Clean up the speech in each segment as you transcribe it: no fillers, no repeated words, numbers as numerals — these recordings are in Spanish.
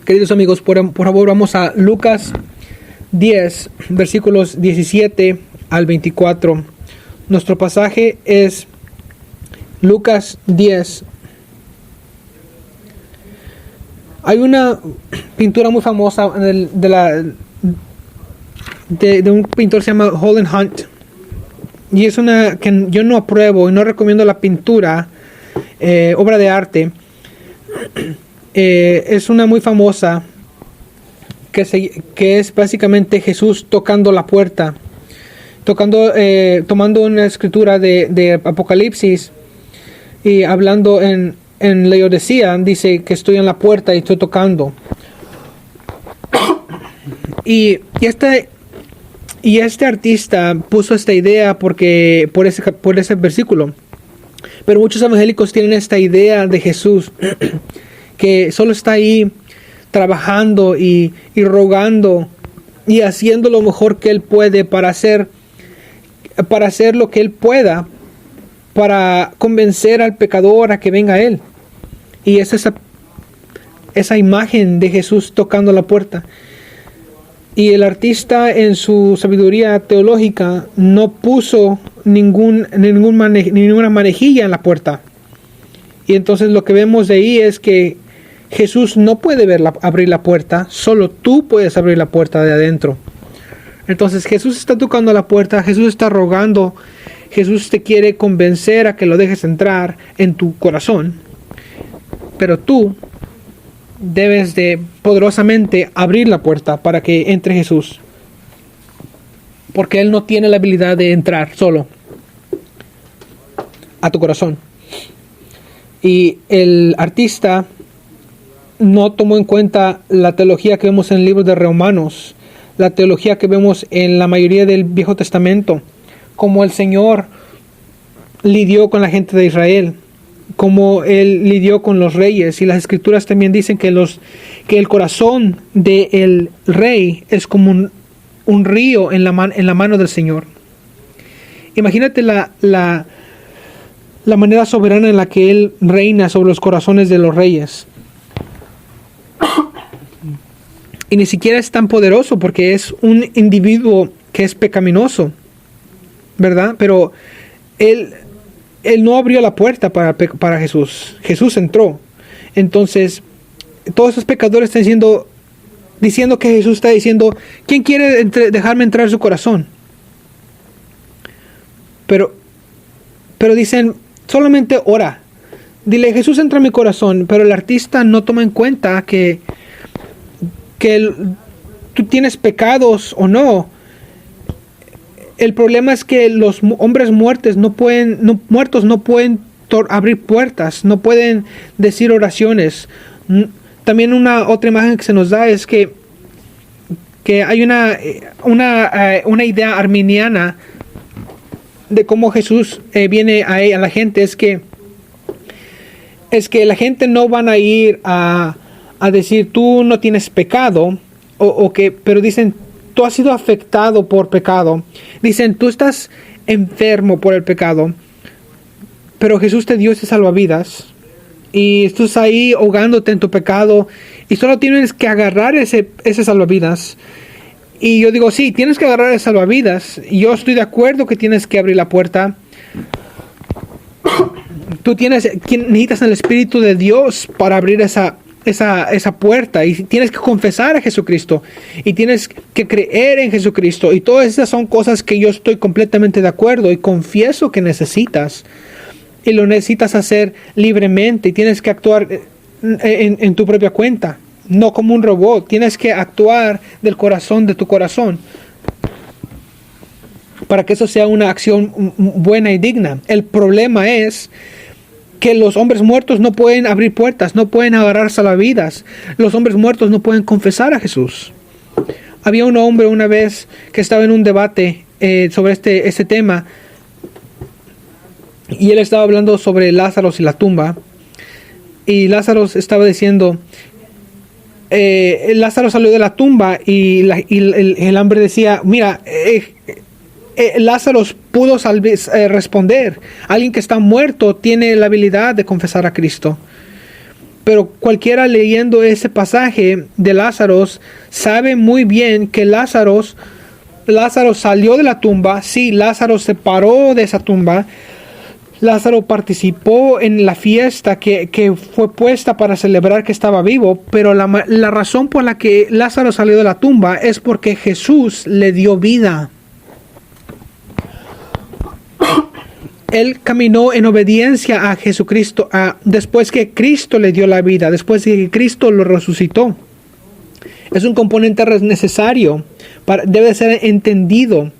Queridos amigos, por favor vamos a Lucas 10, versículos 17 al 24. Nuestro pasaje es Lucas 10. Hay una pintura muy famosa de un pintor que se llama Holland Hunt. Y es una que yo no apruebo y no recomiendo la pintura, obra de arte. Es una muy famosa que es básicamente Jesús tocando la puerta, tomando una escritura de Apocalipsis y hablando en Laodicea, dice que estoy en la puerta y estoy tocando. Y este artista puso esta idea por ese versículo. Pero muchos evangélicos tienen esta idea de Jesús que solo está ahí trabajando y rogando y haciendo lo mejor que él puede para hacer lo que él pueda para convencer al pecador a que venga a él. Y es esa imagen de Jesús tocando la puerta. Y el artista, en su sabiduría teológica, no puso ninguna manejilla en la puerta. Y entonces lo que vemos de ahí es que Jesús no puede abrir la puerta, solo tú puedes abrir la puerta de adentro. Entonces Jesús está tocando la puerta, Jesús está rogando, Jesús te quiere convencer a que lo dejes entrar en tu corazón. Pero tú debes de poderosamente abrir la puerta para que entre Jesús. Porque Él no tiene la habilidad de entrar solo a tu corazón. Y el artista no tomó en cuenta la teología que vemos en el libro de Romanos, la teología que vemos en la mayoría del Viejo Testamento, como el Señor lidió con la gente de Israel, como Él lidió con los reyes. Y las Escrituras también dicen que el corazón del rey es como un río en la mano del Señor. Imagínate la manera soberana en la que Él reina sobre los corazones de los reyes. Y ni siquiera es tan poderoso porque es un individuo que es pecaminoso, ¿verdad? Pero Él no abrió la puerta para Jesús. Jesús entró. Entonces, todos esos pecadores están diciendo que Jesús está diciendo, ¿quién quiere dejarme entrar en su corazón? Pero dicen, solamente ora. Dile, Jesús entra en mi corazón. Pero el artista no toma en cuenta que tú tienes pecados o no. El problema es que los hombres muertos no pueden abrir puertas, no pueden decir oraciones. También otra imagen que se nos da es que hay una idea arminiana de cómo Jesús viene a la gente. Es que la gente no van a ir a decir tú no tienes pecado, pero dicen tú has sido afectado por pecado. Dicen tú estás enfermo por el pecado, pero Jesús te dio ese salvavidas y estás ahí ahogándote en tu pecado y solo tienes que agarrar ese salvavidas. Y yo digo, sí, tienes que agarrar ese salvavidas. Yo estoy de acuerdo que tienes que abrir la puerta. Tú necesitas el Espíritu de Dios para abrir esa puerta, y tienes que confesar a Jesucristo y tienes que creer en Jesucristo, y todas esas son cosas que yo estoy completamente de acuerdo y confieso que necesitas, y lo necesitas hacer libremente, y tienes que actuar en tu propia cuenta, no como un robot. Tienes que actuar del corazón de tu corazón para que eso sea una acción buena y digna. El problema es que los hombres muertos no pueden abrir puertas, no pueden agarrar salvavidas. Los hombres muertos no pueden confesar a Jesús. Había un hombre una vez que estaba en un debate sobre este tema, y él estaba hablando sobre Lázaro y la tumba, y Lázaro estaba diciendo, Lázaro salió de la tumba, y el hombre decía, mira, Lázaro pudo responder. Alguien que está muerto tiene la habilidad de confesar a Cristo. Pero cualquiera leyendo ese pasaje de Lázaro sabe muy bien que Lázaro salió de la tumba. Sí, Lázaro se paró de esa tumba. Lázaro participó en la fiesta que fue puesta para celebrar que estaba vivo, pero la razón por la que Lázaro salió de la tumba es porque Jesús le dio vida. Él caminó en obediencia a Jesucristo después que Cristo le dio la vida, después de que Cristo lo resucitó. Es un componente necesario, debe ser entendido.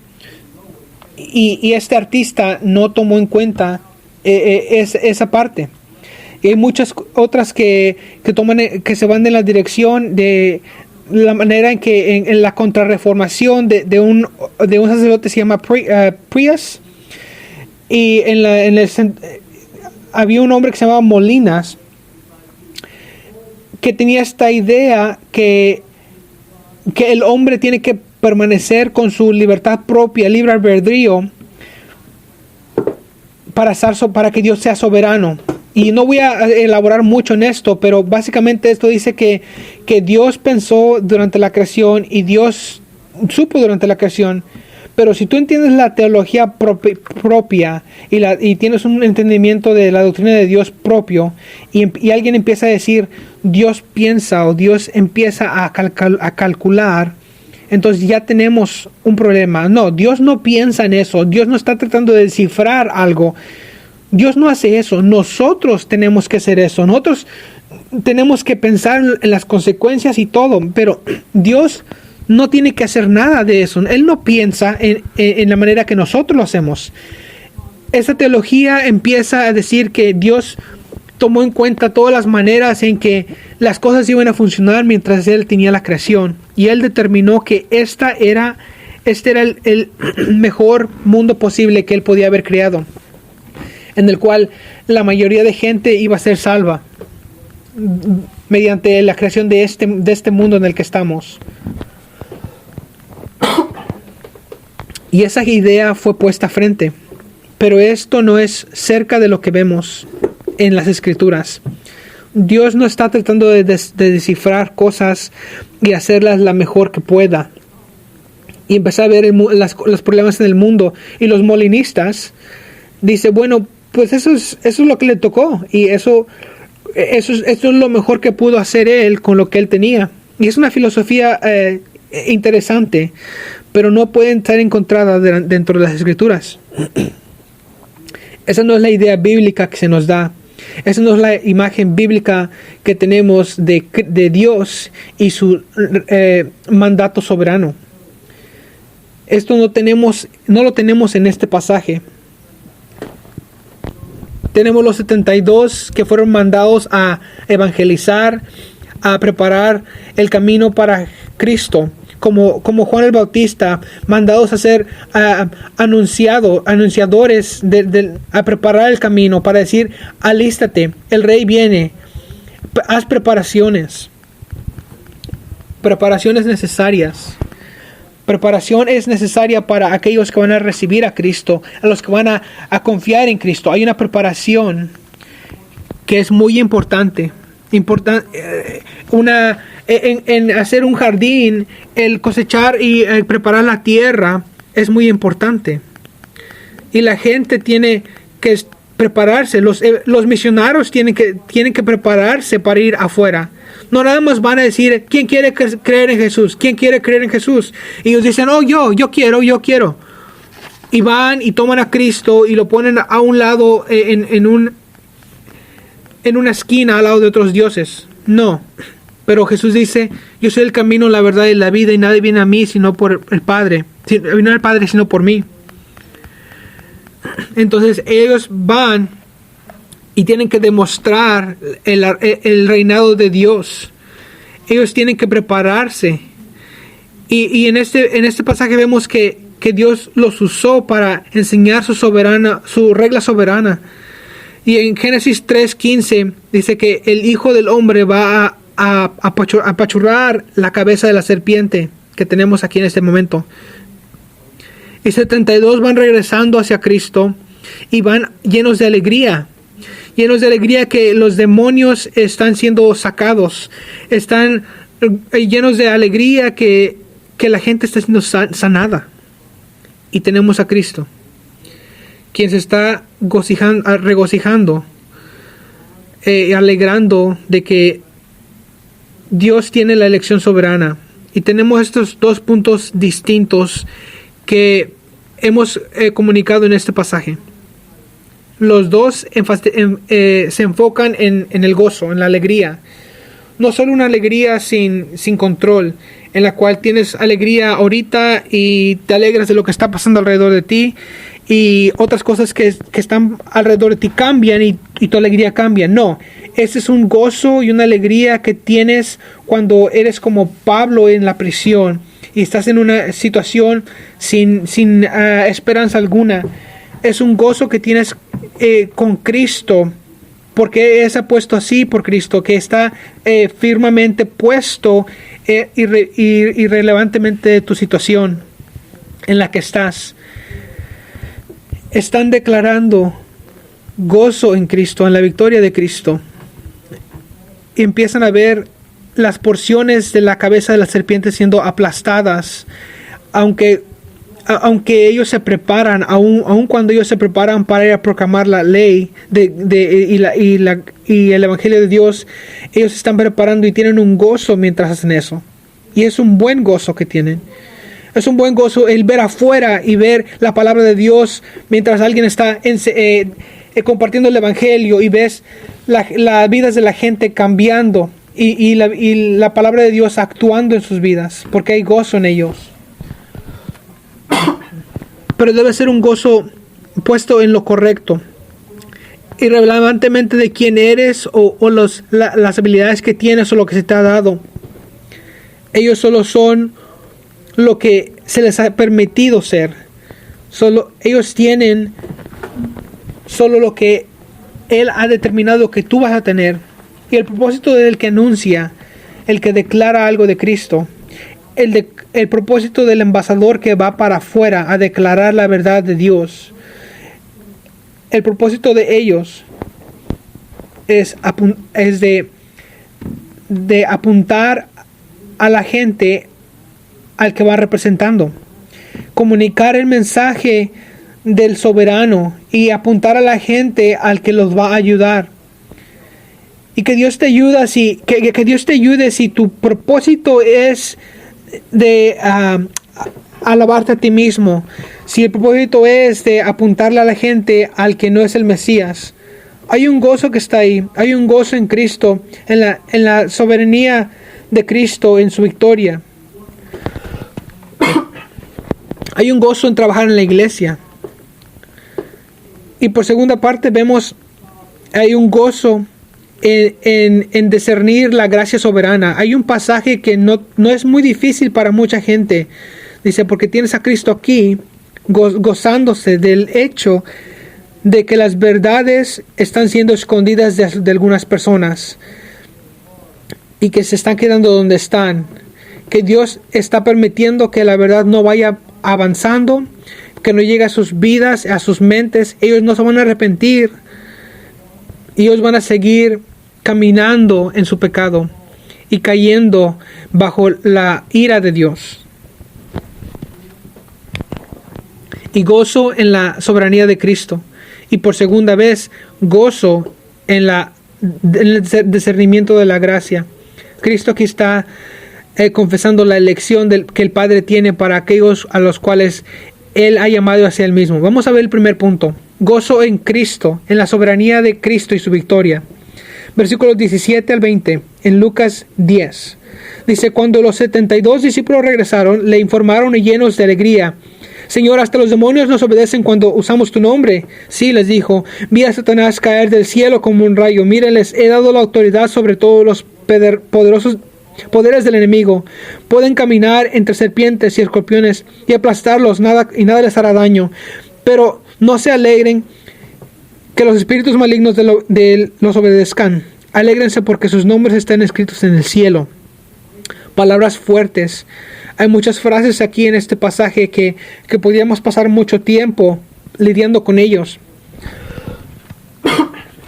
Y este artista no tomó en cuenta esa parte. Y hay muchas otras que se van en la dirección de la manera en que en la contrarreformación de un sacerdote se llama Prius. Y había un hombre que se llamaba Molinas, que tenía esta idea que el hombre tiene que permanecer con su libertad propia, libre albedrío, para que Dios sea soberano. Y no voy a elaborar mucho en esto, pero básicamente esto dice que Dios pensó durante la creación y Dios supo durante la creación. Pero si tú entiendes la teología propia y tienes un entendimiento de la doctrina de Dios propio, y alguien empieza a decir Dios piensa o Dios empieza a calcular, entonces ya tenemos un problema. No, Dios no piensa en eso. Dios no está tratando de descifrar algo. Dios no hace eso. Nosotros tenemos que hacer eso. Nosotros tenemos que pensar en las consecuencias y todo, pero Dios no tiene que hacer nada de eso. Él no piensa en la manera que nosotros lo hacemos. Esa teología empieza a decir que Dios tomó en cuenta todas las maneras en que las cosas iban a funcionar mientras Él tenía la creación. Y Él determinó que este era el mejor mundo posible que Él podía haber creado, en el cual la mayoría de gente iba a ser salva mediante la creación de este mundo en el que estamos. Y esa idea fue puesta frente. Pero esto no es cerca de lo que vemos en las Escrituras. Dios no está tratando de descifrar cosas y hacerlas la mejor que pueda. Y empezar a ver los problemas en el mundo. Y los molinistas dicen, bueno, pues eso es lo que le tocó. Y eso es lo mejor que pudo hacer él con lo que él tenía. Y es una filosofía interesante, pero no puede estar encontrada dentro de las Escrituras. Esa no es la idea bíblica que se nos da. Esa no es la imagen bíblica que tenemos de Dios y su mandato soberano. Esto no lo tenemos en este pasaje. Tenemos los 72 que fueron mandados a evangelizar, a preparar el camino para Cristo, como Juan el Bautista, mandados a ser anunciadores, a preparar el camino, para decir, alístate, el rey viene, haz preparaciones necesarias. Preparación es necesaria para aquellos que van a recibir a Cristo, a los que van a confiar en Cristo. Hay una preparación que es muy importante. En hacer un jardín, el cosechar y el preparar la tierra es muy importante. Y la gente tiene que prepararse. Los misioneros tienen que prepararse para ir afuera. No nada más van a decir, ¿quién quiere creer en Jesús? ¿Quién quiere creer en Jesús? Y ellos dicen, oh, yo quiero. Y van y toman a Cristo y lo ponen a un lado en una esquina al lado de otros dioses. No. Pero Jesús dice, yo soy el camino, la verdad y la vida, y nadie viene a mí sino por el Padre. No al Padre sino por mí. Entonces ellos van y tienen que demostrar el reinado de Dios. Ellos tienen que prepararse. Y en este pasaje vemos que Dios los usó para enseñar su regla soberana. Y en Génesis 3:15 dice que el Hijo del Hombre va a apachurrar la cabeza de la serpiente que tenemos aquí en este momento. Y 72 van regresando hacia Cristo y van llenos de alegría. llenos de alegría que los demonios están siendo sacados, están llenos de alegría que la gente está siendo sanada. Y tenemos a Cristo, quien se está regocijando, alegrando de que Dios tiene la elección soberana. Y tenemos estos dos puntos distintos que hemos comunicado en este pasaje. Los dos se enfocan en el gozo, en la alegría. No solo una alegría sin control, en la cual tienes alegría ahorita y te alegras de lo que está pasando alrededor de ti, y otras cosas que están alrededor de ti cambian y tu alegría cambia. No, ese es un gozo y una alegría que tienes cuando eres como Pablo en la prisión y estás en una situación sin esperanza alguna. Es un gozo que tienes con Cristo, porque es puesto así por Cristo, que está firmemente puesto irrelevantemente de tu situación en la que estás. Están declarando gozo en Cristo, en la victoria de Cristo. Y empiezan a ver las porciones de la cabeza de la serpiente siendo aplastadas, aunque ellos se preparan, aun cuando ellos se preparan para ir a proclamar la ley y el evangelio de Dios, ellos se están preparando y tienen un gozo mientras hacen eso. Y es un buen gozo que tienen. Es un buen gozo el ver afuera y ver la palabra de Dios mientras alguien está compartiendo el evangelio, y ves las vidas de la gente cambiando y la palabra de Dios actuando en sus vidas, porque hay gozo en ellos. Pero debe ser un gozo puesto en lo correcto, irrelevantemente de quién eres o las habilidades que tienes o lo que se te ha dado. Ellos solo son lo que se les ha permitido ser. Ellos tienen solo lo que Él ha determinado que tú vas a tener. Y el propósito del que anuncia, el que declara algo de Cristo, el propósito del embajador que va para afuera a declarar la verdad de Dios, el propósito de ellos es de apuntar a la gente al que va representando, comunicar el mensaje del soberano y apuntar a la gente al que los va a ayudar. Y que Dios te ayude que Dios te ayude si tu propósito es de alabarte a ti mismo, si el propósito es de apuntarle a la gente al que no es el Mesías. Hay un gozo que está ahí, hay un gozo en Cristo, en la soberanía de Cristo, en su victoria. Hay un gozo en trabajar en la iglesia. Y por segunda parte vemos, hay un gozo en discernir la gracia soberana. Hay un pasaje que no es muy difícil para mucha gente. Dice, porque tienes a Cristo aquí, gozándose del hecho de que las verdades están siendo escondidas de algunas personas y que se están quedando donde están. Que Dios está permitiendo que la verdad no vaya avanzando, que no llegue a sus vidas, a sus mentes. Ellos no se van a arrepentir. Ellos van a seguir caminando en su pecado y cayendo bajo la ira de Dios. Y gozo en la soberanía de Cristo. Y por segunda vez, gozo en el discernimiento de la gracia. Cristo aquí está confesando la elección que el Padre tiene para aquellos a los cuales Él ha llamado hacia Él mismo. Vamos a ver el primer punto. Gozo en Cristo, en la soberanía de Cristo y su victoria. Versículos 17 al 20, en Lucas 10. Dice, cuando los 72 discípulos regresaron, le informaron y llenos de alegría: Señor, hasta los demonios nos obedecen cuando usamos tu nombre. Sí, les dijo, vi a Satanás caer del cielo como un rayo. Miren, les he dado la autoridad sobre todos los poderosos poderes del enemigo. Pueden caminar entre serpientes y escorpiones y aplastarlos, nada les hará daño. Pero no se alegren que los espíritus malignos los obedezcan. Alégrense porque sus nombres están escritos en el cielo. Palabras fuertes. Hay muchas frases aquí en este pasaje que podríamos pasar mucho tiempo lidiando con ellos.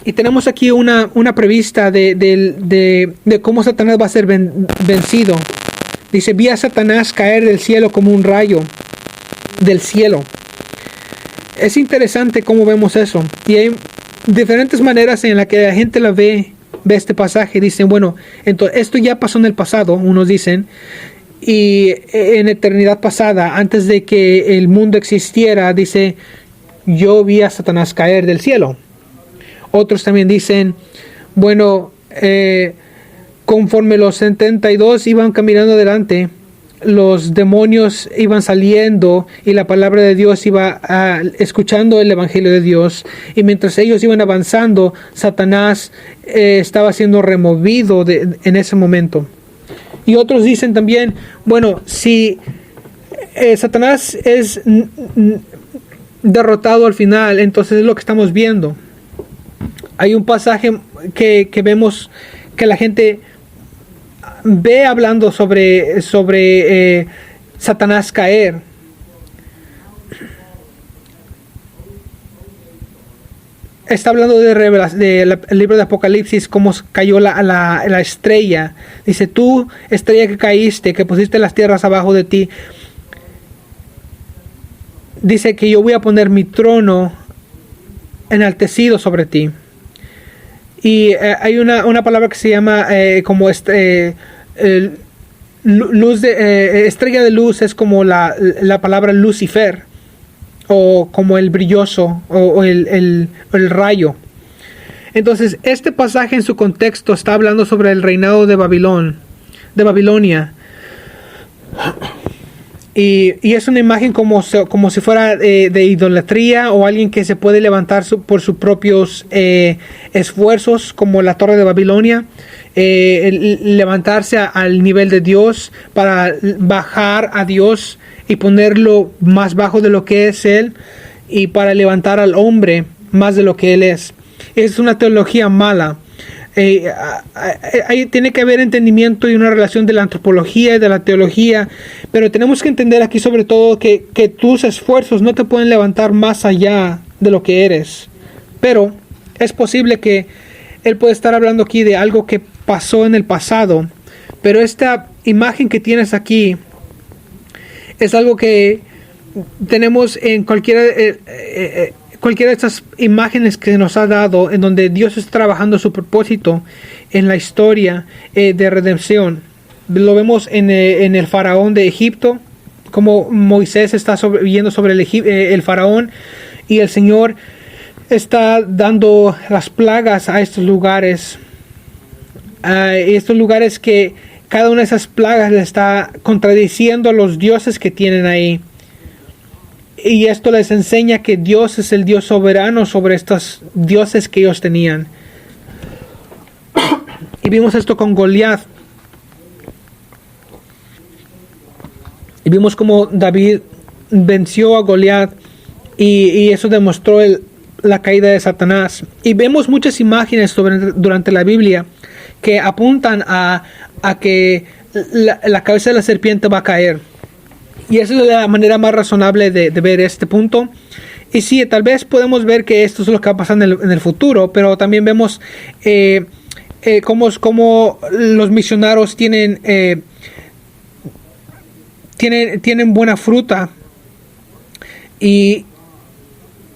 Y tenemos aquí una prevista de cómo Satanás va a ser vencido. Dice, vi a Satanás caer del cielo como un rayo del cielo. Es interesante cómo vemos eso. Y hay diferentes maneras en las que la gente la ve este pasaje. Dicen, bueno, entonces esto ya pasó en el pasado, unos dicen, y en eternidad pasada, antes de que el mundo existiera, dice, yo vi a Satanás caer del cielo. Otros también dicen, bueno, conforme los 72 iban caminando adelante, los demonios iban saliendo y la palabra de Dios iba escuchando el evangelio de Dios, y mientras ellos iban avanzando, Satanás estaba siendo removido en ese momento. Y otros dicen también, bueno, si Satanás es derrotado al final, entonces es lo que estamos viendo. Hay un pasaje que vemos que la gente ve hablando sobre Satanás caer. Está hablando del libro de Apocalipsis, cómo cayó la estrella. Dice, tú, estrella que caíste, que pusiste las tierras abajo de ti. Dice que yo voy a poner mi trono enaltecido sobre ti. Y hay una palabra que se llama luz estrella de luz, es como la palabra Lucifer, o como el brilloso, o el rayo. Entonces, este pasaje en su contexto está hablando sobre el reinado de Babilonia. Y es una imagen como si fuera de idolatría, o alguien que se puede levantar por sus propios esfuerzos, como la Torre de Babilonia, levantarse al nivel de Dios para bajar a Dios y ponerlo más bajo de lo que es Él, y para levantar al hombre más de lo que Él es. Es una teología mala. Tiene que haber entendimiento y una relación de la antropología y de la teología, pero tenemos que entender aquí sobre todo que tus esfuerzos no te pueden levantar más allá de lo que eres. Pero es posible que él puede estar hablando aquí de algo que pasó en el pasado, pero esta imagen que tienes aquí es algo que tenemos en cualquiera de estas imágenes que nos ha dado, en donde Dios está trabajando su propósito en la historia de redención. Lo vemos en el faraón de Egipto, como Moisés está viendo sobre el faraón, y el Señor está dando las plagas a estos lugares. Estos lugares que cada una de esas plagas le está contradiciendo a los dioses que tienen ahí. Y esto les enseña que Dios es el Dios soberano sobre estos dioses que ellos tenían. Y vimos esto con Goliat. Y vimos cómo David venció a Goliat. Y eso demostró la caída de Satanás. Y vemos muchas imágenes durante la Biblia que apuntan a que la cabeza de la serpiente va a caer. Y esa es la manera más razonable de ver este punto. Y sí, tal vez podemos ver que esto es lo que va a pasar en el futuro, pero también vemos cómo los misioneros tienen buena fruta. Y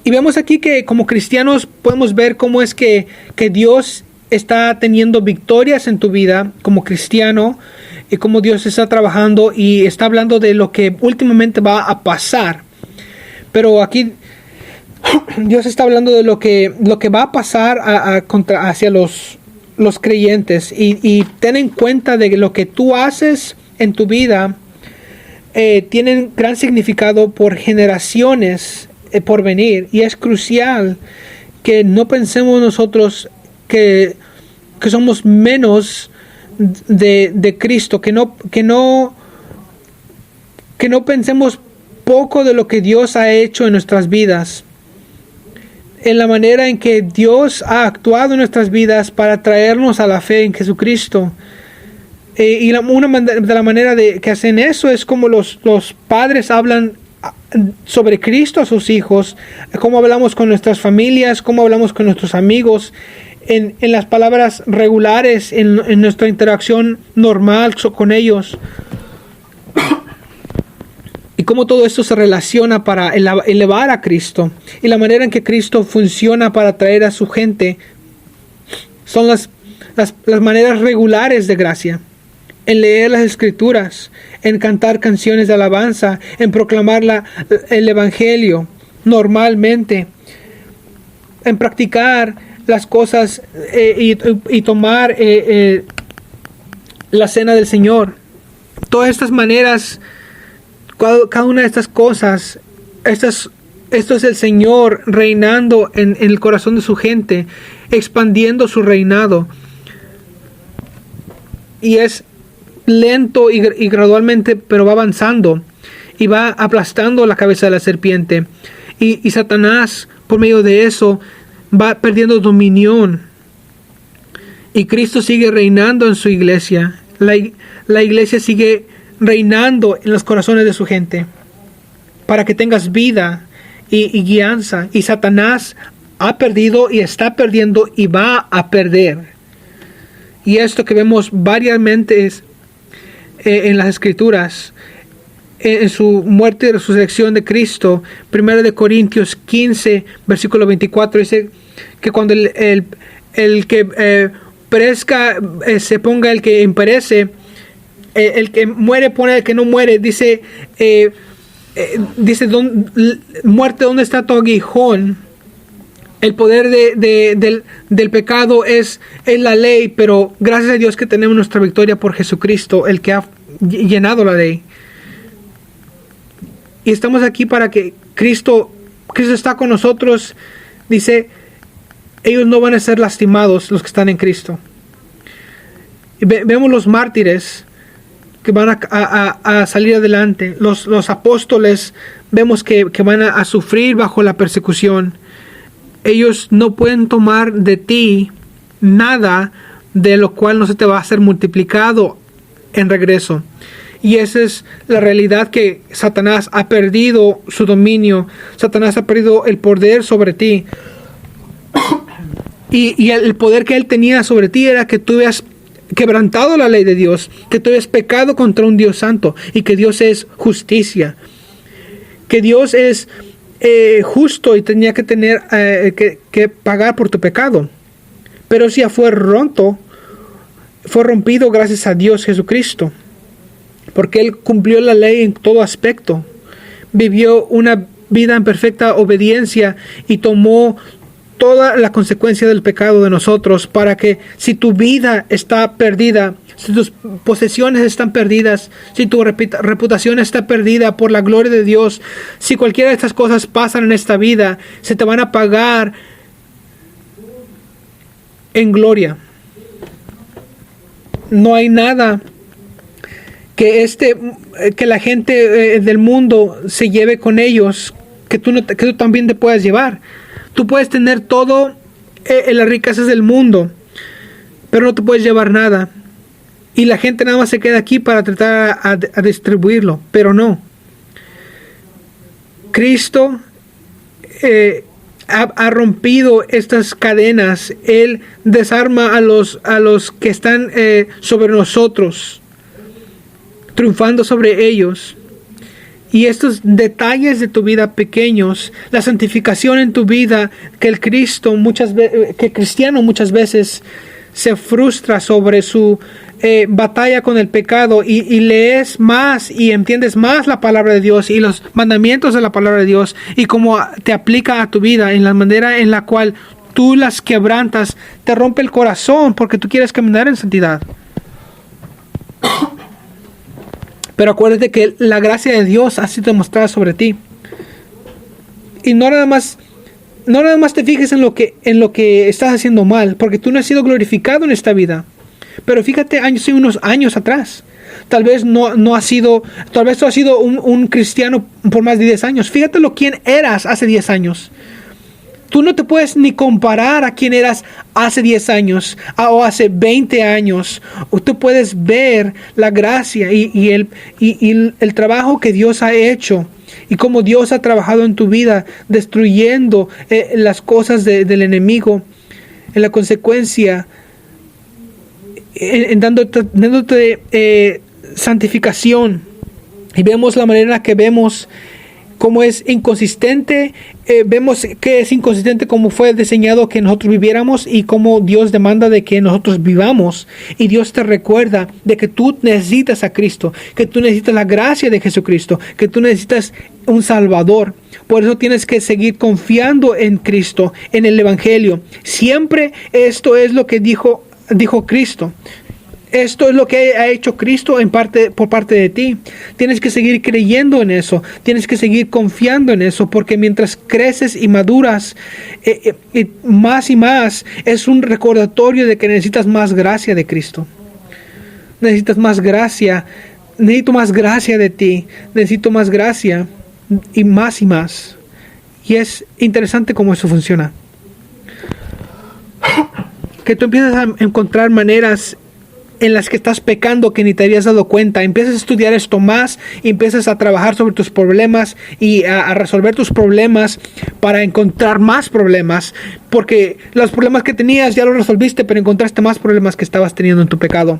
vemos aquí que como cristianos podemos ver cómo es que Dios está teniendo victorias en tu vida como cristiano, y cómo Dios está trabajando y está hablando de lo que últimamente va a pasar. Pero aquí Dios está hablando de lo que va a pasar hacia los creyentes, y ten en cuenta de que lo que tú haces en tu vida tiene gran significado por generaciones por venir, y es crucial que no pensemos nosotros que somos menos de Cristo, que no pensemos poco de lo que Dios ha hecho en nuestras vidas, en la manera en que Dios ha actuado en nuestras vidas para traernos a la fe en Jesucristo. Y de la manera que hacen eso es como los padres hablan sobre Cristo a sus hijos, cómo hablamos con nuestras familias, cómo hablamos con nuestros amigos, en las palabras regulares, en nuestra interacción normal con ellos. Y cómo todo esto se relaciona para elevar a Cristo. Y la manera en que Cristo funciona para atraer a su gente son las maneras regulares de gracia. En leer las Escrituras, en cantar canciones de alabanza, en proclamar el Evangelio normalmente, en practicar las cosas y tomar la cena del Señor. Todas estas maneras, cada una de estas cosas, esto es el Señor reinando en el corazón de su gente, expandiendo su reinado. Y es lento y gradualmente, pero va avanzando y va aplastando la cabeza de la serpiente. Y Satanás, por medio de eso, va perdiendo dominión. Y Cristo sigue reinando en su iglesia. La iglesia sigue reinando en los corazones de su gente, para que tengas vida y guianza. Y Satanás ha perdido y está perdiendo y va a perder. Y esto que vemos varias veces en las Escrituras, en su muerte y resurrección de Cristo. 1 Corintios 15, versículo 24, dice que cuando el que perezca se ponga el que imperece, el que muere pone el que no muere. Dice, muerte, ¿dónde está tu aguijón? El poder del pecado es la ley, pero gracias a Dios que tenemos nuestra victoria por Jesucristo, el que ha llenado la ley. Y estamos aquí para que Cristo está con nosotros. Dice, ellos no van a ser lastimados, los que están en Cristo. Y vemos los mártires que van a salir adelante. Los apóstoles vemos que van a sufrir bajo la persecución. Ellos no pueden tomar de ti nada de lo cual no se te va a ser multiplicado en regreso. Y esa es la realidad, que Satanás ha perdido su dominio. Satanás ha perdido el poder sobre ti. Y el poder que él tenía sobre ti era que tú habías quebrantado la ley de Dios, que tú habías pecado contra un Dios santo, y que Dios es justicia. Que Dios es justo y tenía que tener que pagar por tu pecado. Pero si ya fue rompido gracias a Dios Jesucristo. Porque Él cumplió la ley en todo aspecto. Vivió una vida en perfecta obediencia y tomó toda la consecuencia del pecado de nosotros, para que si tu vida está perdida, si tus posesiones están perdidas, si tu reputación está perdida por la gloria de Dios, si cualquiera de estas cosas pasan en esta vida, se te van a pagar en gloria. No hay nada que la gente del mundo se lleve con ellos, que tú también te puedas llevar. Tú puedes tener todo en las riquezas del mundo, pero no te puedes llevar nada. Y la gente nada más se queda aquí para tratar a distribuirlo, pero no. Cristo ha rompido estas cadenas. Él desarma a los que están sobre nosotros, triunfando sobre ellos. Y estos detalles de tu vida pequeños, la santificación en tu vida, que el cristiano muchas veces se frustra sobre su batalla con el pecado, y lees más y entiendes más la palabra de Dios y los mandamientos de la palabra de Dios, y cómo te aplica a tu vida en la manera en la cual tú las quebrantas, te rompe el corazón porque tú quieres caminar en santidad. Pero acuérdate que la gracia de Dios ha sido demostrada sobre ti. Y no nada más te fijes en lo que estás haciendo mal, porque tú no has sido glorificado en esta vida. Pero fíjate unos años atrás. Tal vez tú has sido un cristiano por más de 10 años. Fíjate quién eras hace 10 años. Tú no te puedes ni comparar a quién eras hace 10 años o hace 20 años. O tú puedes ver la gracia y el trabajo que Dios ha hecho y cómo Dios ha trabajado en tu vida, destruyendo las cosas del enemigo. En la consecuencia, dándote santificación. Y vemos la manera que vemos cómo es inconsistente, vemos que es inconsistente como fue diseñado que nosotros viviéramos y cómo Dios demanda de que nosotros vivamos. Y Dios te recuerda de que tú necesitas a Cristo, que tú necesitas la gracia de Jesucristo, que tú necesitas un Salvador. Por eso tienes que seguir confiando en Cristo, en el Evangelio. Siempre esto es lo que dijo Cristo. Esto es lo que ha hecho Cristo por parte de ti. Tienes que seguir creyendo en eso. Tienes que seguir confiando en eso. Porque mientras creces y maduras más y más, es un recordatorio de que necesitas más gracia de Cristo. Necesitas más gracia. Necesito más gracia de ti. Necesito más gracia. Y más y más. Y es interesante cómo eso funciona. Que tú empiezas a encontrar maneras en las que estás pecando que ni te habías dado cuenta. Empiezas a estudiar esto más y empiezas a trabajar sobre tus problemas y a resolver tus problemas para encontrar más problemas, porque los problemas que tenías ya los resolviste, pero encontraste más problemas que estabas teniendo en tu pecado.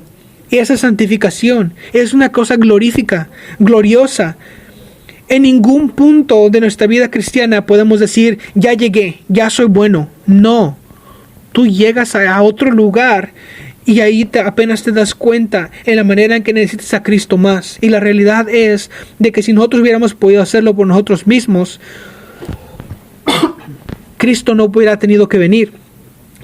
Y esa santificación es una cosa gloriosa. En ningún punto de nuestra vida cristiana podemos decir, ya llegué, ya soy bueno. No, tú llegas a otro lugar y ahí apenas te das cuenta en la manera en que necesitas a Cristo más. Y la realidad es de que si nosotros hubiéramos podido hacerlo por nosotros mismos, Cristo no hubiera tenido que venir.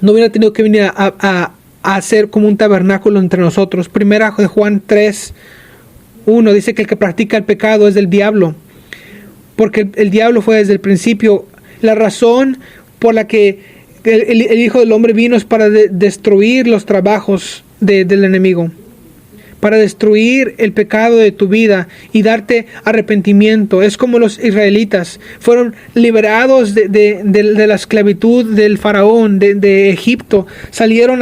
No hubiera tenido que venir a hacer como un tabernáculo entre nosotros. Primera de Juan 3:1 dice que el que practica el pecado es del diablo. Porque el diablo fue desde el principio. La razón por la que el Hijo del Hombre vino es para destruir los trabajos del enemigo, para destruir el pecado de tu vida y darte arrepentimiento. Es como los israelitas fueron liberados de la esclavitud del faraón de Egipto, salieron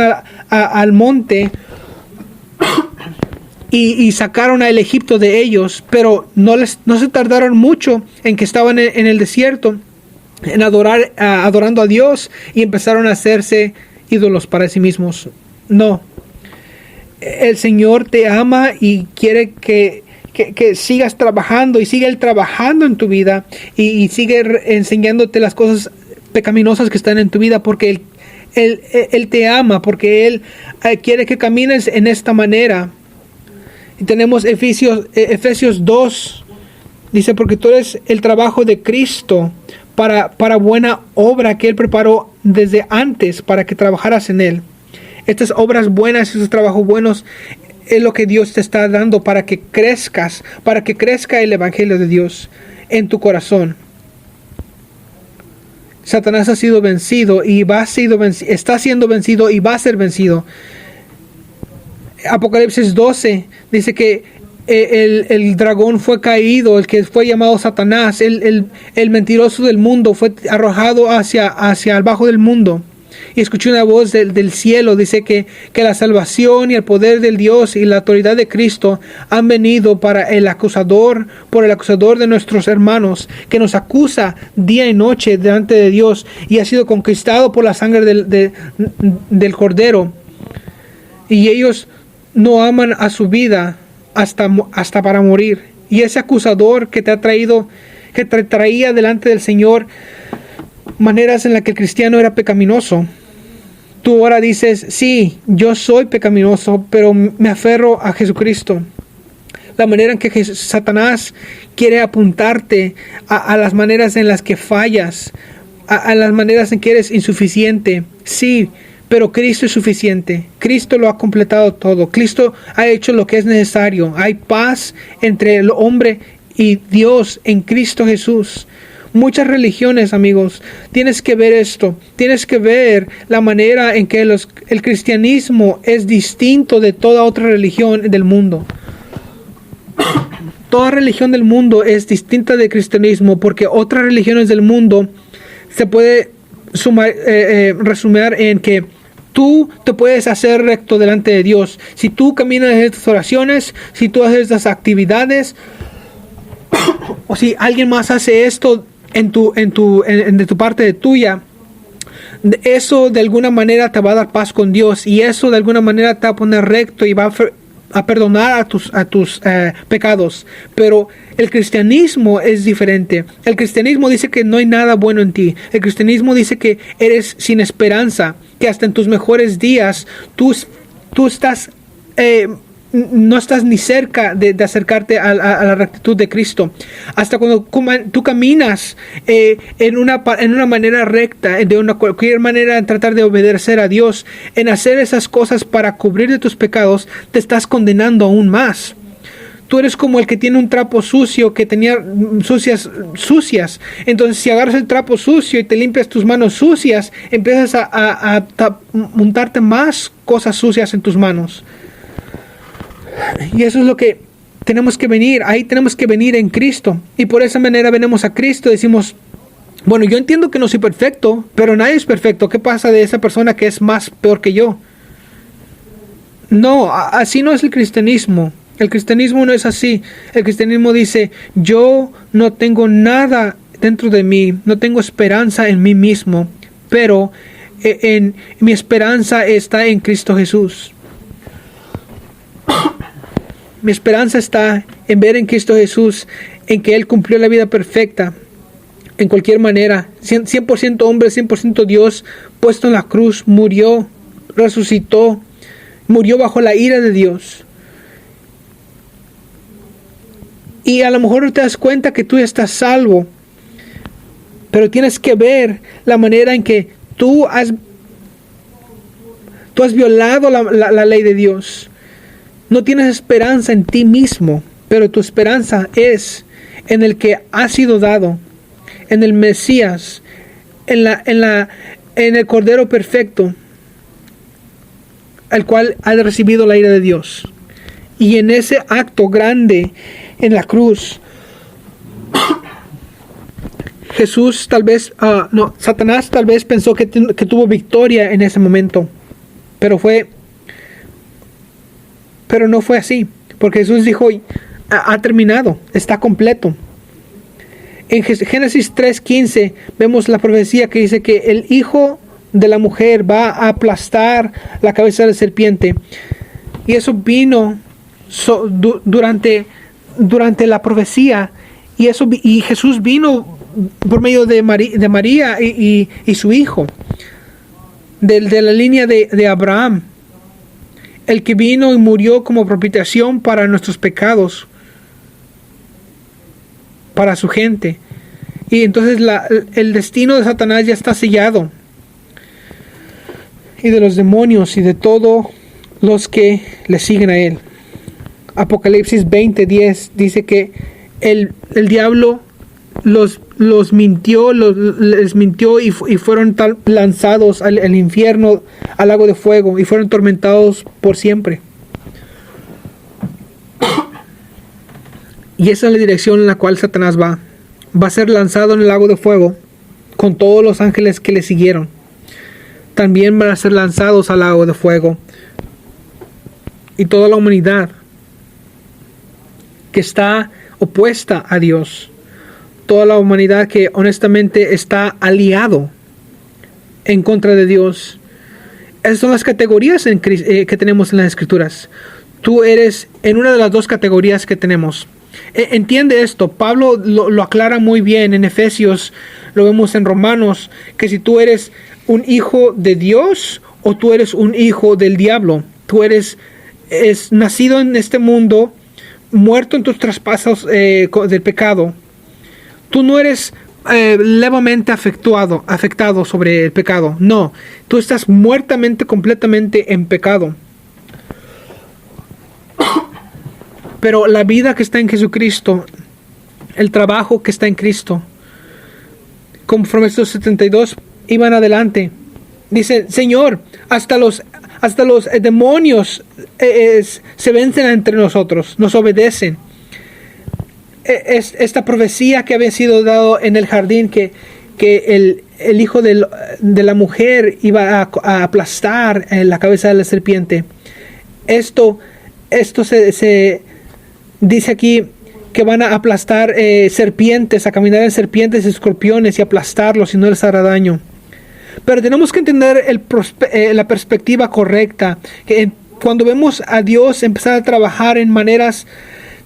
al monte y sacaron al Egipto de ellos, pero no se tardaron mucho en que estaban en el desierto, en adorando a Dios, y empezaron a hacerse ídolos para sí mismos. No, el Señor te ama y quiere que sigas trabajando, y sigue Él trabajando en tu vida y sigue enseñándote las cosas pecaminosas que están en tu vida, porque Él te ama, porque Él quiere que camines en esta manera. Y tenemos Efesios 2, dice, porque tú eres el trabajo de Cristo para buena obra que Él preparó desde antes para que trabajaras en Él. Estas obras buenas, esos trabajos buenos, es lo que Dios te está dando para que crezcas, para que crezca el Evangelio de Dios en tu corazón. Satanás ha sido vencido y está siendo vencido y va a ser vencido. Apocalipsis 12 dice que el dragón fue caído, el que fue llamado Satanás, el mentiroso del mundo, fue arrojado hacia abajo del mundo. Y escuché una voz del cielo, dice que la salvación y el poder del Dios y la autoridad de Cristo han venido por el acusador de nuestros hermanos, que nos acusa día y noche delante de Dios, y ha sido conquistado por la sangre del Cordero. Y ellos no aman a su vida hasta para morir. Y ese acusador que te traía delante del Señor maneras en las que el cristiano era pecaminoso, tú ahora dices, sí, yo soy pecaminoso, pero me aferro a Jesucristo. La manera en que Satanás quiere apuntarte a las maneras en las que fallas, a las maneras en que eres insuficiente. Sí, pero Cristo es suficiente. Cristo lo ha completado todo. Cristo ha hecho lo que es necesario. Hay paz entre el hombre y Dios en Cristo Jesús. Muchas religiones, amigos, tienes que ver esto. Tienes que ver la manera en que el cristianismo es distinto de toda otra religión del mundo. Toda religión del mundo es distinta del cristianismo, porque otras religiones del mundo se puede resumir en que tú te puedes hacer recto delante de Dios. Si tú caminas en estas oraciones, si tú haces estas actividades, o si alguien más hace esto de tu parte tuya, eso de alguna manera te va a dar paz con Dios, y eso de alguna manera te va a poner recto y va a perdonar a tus pecados. Pero el cristianismo es diferente. El cristianismo dice que no hay nada bueno en ti. El cristianismo dice que eres sin esperanza, que hasta en tus mejores días tú estás no estás ni cerca de acercarte a la rectitud de Cristo. Hasta cuando tú caminas en una manera recta, cualquier manera de tratar de obedecer a Dios, en hacer esas cosas para cubrir de tus pecados, te estás condenando aún más. Tú eres como el que tiene un trapo sucio, que tenía sucias. Entonces, si agarras el trapo sucio y te limpias tus manos sucias, empiezas a untarte más cosas sucias en tus manos. Y eso es lo que tenemos que venir. Ahí tenemos que venir en Cristo. Y por esa manera venimos a Cristo y decimos: bueno, yo entiendo que no soy perfecto, pero nadie es perfecto. ¿Qué pasa de esa persona que es más peor que yo? No, así no es el cristianismo. El cristianismo no es así. El cristianismo dice: yo no tengo nada dentro de mí, no tengo esperanza en mí mismo, pero mi esperanza está en Cristo Jesús. Mi esperanza está en ver en Cristo Jesús, en que Él cumplió la vida perfecta, en cualquier manera, 100% hombre, 100% Dios, puesto en la cruz, murió, resucitó, murió bajo la ira de Dios. Y a lo mejor te das cuenta que tú ya estás salvo, pero tienes que ver la manera en que tú has violado la ley de Dios. No tienes esperanza en ti mismo, pero tu esperanza es en el que ha sido dado, en el Mesías, en el Cordero perfecto, al cual ha recibido la ira de Dios. Y en ese acto grande en la cruz, Satanás tal vez pensó que tuvo victoria en ese momento, pero no fue así, porque Jesús dijo: ha terminado, está completo. En Génesis 3:15 vemos la profecía que dice que el hijo de la mujer va a aplastar la cabeza de la serpiente. Y eso vino durante la profecía, y Jesús vino por medio de María y su hijo, de la línea de Abraham, el que vino y murió como propiciación para nuestros pecados, para su gente. Y entonces el destino de Satanás ya está sellado, y de los demonios y de todos los que le siguen a él. Apocalipsis 20:10 dice que el diablo les mintió y fueron lanzados al infierno, al lago de fuego, y fueron tormentados por siempre. Y esa es la dirección en la cual Satanás va a ser lanzado en el lago de fuego con todos los ángeles que le siguieron. También van a ser lanzados al lago de fuego, y toda la humanidad que está opuesta a Dios, toda la humanidad que honestamente está aliado en contra de Dios. Esas son las categorías que tenemos en las Escrituras. Tú eres en una de las dos categorías que tenemos. Entiende esto. Pablo lo aclara muy bien en Efesios, lo vemos en Romanos, que si tú eres un hijo de Dios o tú eres un hijo del diablo. Tú eres nacido en este mundo, muerto en tus traspasos del pecado. Tú no eres levemente afectado sobre el pecado. No, tú estás completamente en pecado. Pero la vida que está en Jesucristo, el trabajo que está en Cristo, conforme estos 72 iban adelante, dice: Señor, hasta los demonios se vencen entre nosotros, nos obedecen. Esta profecía que había sido dado en el jardín, que el hijo de la mujer iba a aplastar la cabeza de la serpiente. Esto se dice aquí que van a aplastar serpientes, a caminar en serpientes y escorpiones y aplastarlos y no les hará daño. Pero tenemos que entender la perspectiva correcta, que cuando vemos a Dios empezar a trabajar en maneras,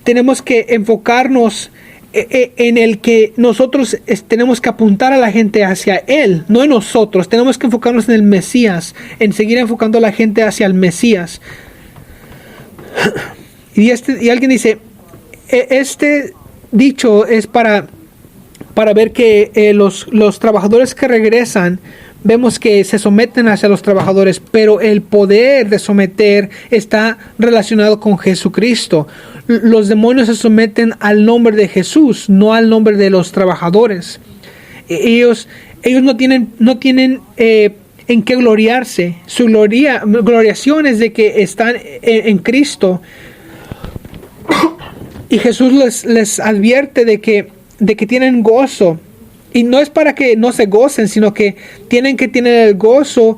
tenemos que enfocarnos en el que nosotros tenemos que apuntar a la gente hacia Él, no en nosotros. Tenemos que enfocarnos en el Mesías, en seguir enfocando a la gente hacia el Mesías. Y alguien dice, este dicho es para ver que los trabajadores que regresan, vemos que se someten hacia los trabajadores, pero el poder de someter está relacionado con Jesucristo. Los demonios se someten al nombre de Jesús, no al nombre de los trabajadores. Ellos no tienen en qué gloriarse. Su gloriación es de que están en Cristo. Y Jesús les advierte de que tienen gozo. Y no es para que no se gocen, sino que tienen que tener el gozo